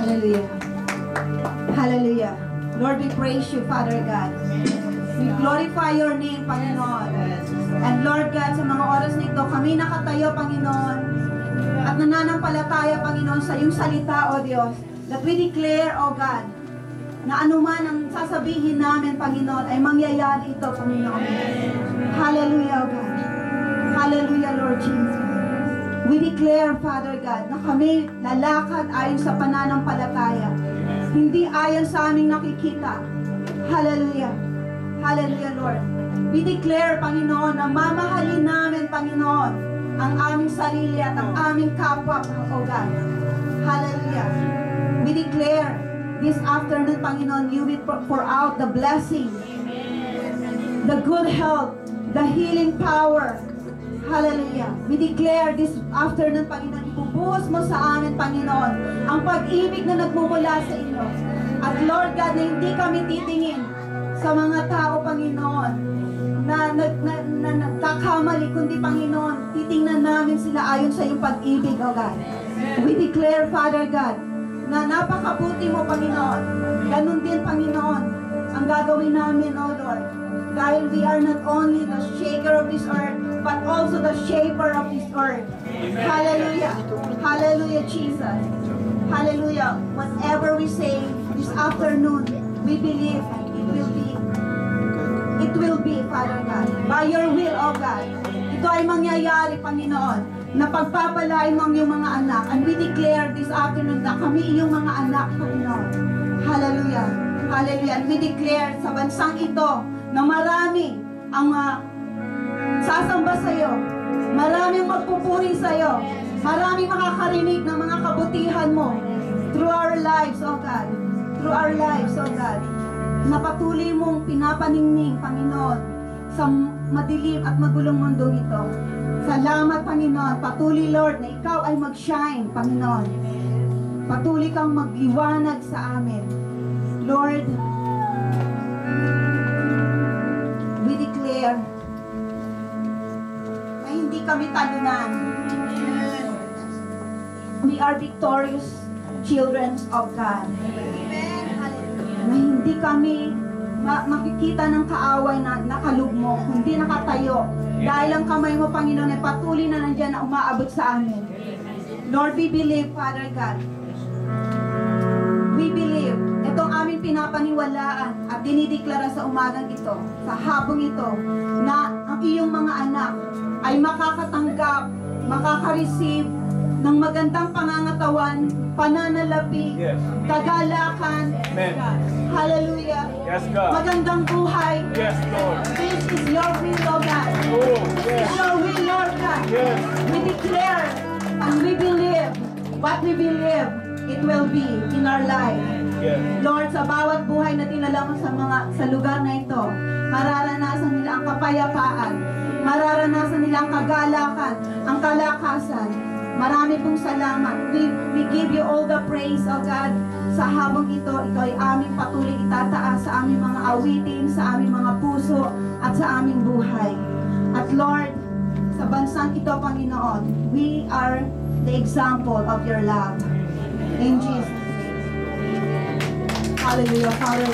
Hallelujah. Hallelujah. Lord, we praise you, Father God. We glorify your name, Panginoon. And Lord God, sa mga oras na ito, kami nakatayo, Panginoon, at nananampalataya, Panginoon, sa iyong salita, O Diyos, that we declare, O God, na anuman ang sasabihin namin, Panginoon, ay mangyayari ito, Panginoon. Hallelujah, O God. Hallelujah, Lord Jesus. We declare, Father God, na kami lalakad ayon sa pananampalataya. Hindi ayon sa aming nakikita. Hallelujah. Hallelujah, Lord. We declare, Panginoon, na mamahalin namin, Panginoon, ang aming sarili at ang aming kapwa, O God. Hallelujah. We declare this afternoon, Panginoon, you will pour out the blessing, the good health, the healing power. Hallelujah. We declare this afternoon, Panginoon, ibubuhos mo sa amin, Panginoon, ang pag-ibig na nagmumula sa inyo. At Lord God, na hindi kami titingin sa mga tao, Panginoon, na nagkakamali, kundi, Panginoon, titingnan namin sila ayon sa iyong pag-ibig, O God. We declare, Father God, na napakabuti mo, Panginoon. Ganun din, Panginoon, ang gagawin namin, O Lord. Dahil we are not only the shaker of this earth, but also the shaper of this earth. Hallelujah. Hallelujah, Jesus. Hallelujah. Whatever we say this afternoon, we believe it will be. It will be, Father God. By your will, O God. Ito ay mangyayari, Panginoon, na pagpapalain mo ang iyong mga anak. And we declare this afternoon na kami iyong mga anak, Panginoon. Hallelujah. Hallelujah. And we declare sa bansang ito na marami ang sasamba sa iyo. Maraming magpupuri sa iyo. Maraming makakarinig ng mga kabutihan mo through our lives, O God. Through our lives, O God. Na patuloy mong pinapaningning, Panginoon, sa madilim at magulong mundong ito. Salamat, Panginoon. Patuloy, Lord, na ikaw ay mag-shine, Panginoon. Patuloy kang magliwanag sa amin. Lord, we declare na hindi kami talunan. We are victorious children of God. Na hindi kami makikita ng kaaway na nakalugmo, hindi nakatayo. Dahil ang kamay mo, Panginoon, ay patuloy na nandiyan na umaabot sa amin. Lord, we believe, Father God. We believe. Itong aming pinapaniwalaan at dinideklara sa umagang ito, sa hapong ito, na ang iyong mga anak ay makakatanggap, makaka-receive ng magandang pangangatawan, pananalapi, kagalakan. Amen. Hallelujah. Yes, God. Magandang buhay. Yes, Lord. This is your will, O God. Oh, This is yes. your will, Lord God. Yes. We declare and we believe what we believe it will be in our life. Yes. Lord, sa bawat buhay na tinala mo sa lugar na ito, mararanasan nila ang kapayapaan, mararanasan nila ang kagalakan, ang kalakasan. Marami pong salamat. We give you all the praise, O God. Sa habang ito, ito ay aming patuloy itataas sa aming mga awitin, sa aming mga puso, at sa aming buhay. At Lord, sa bansang ito, Panginoon, we are the example of your love. In Jesus' name. Hallelujah. Hallelujah.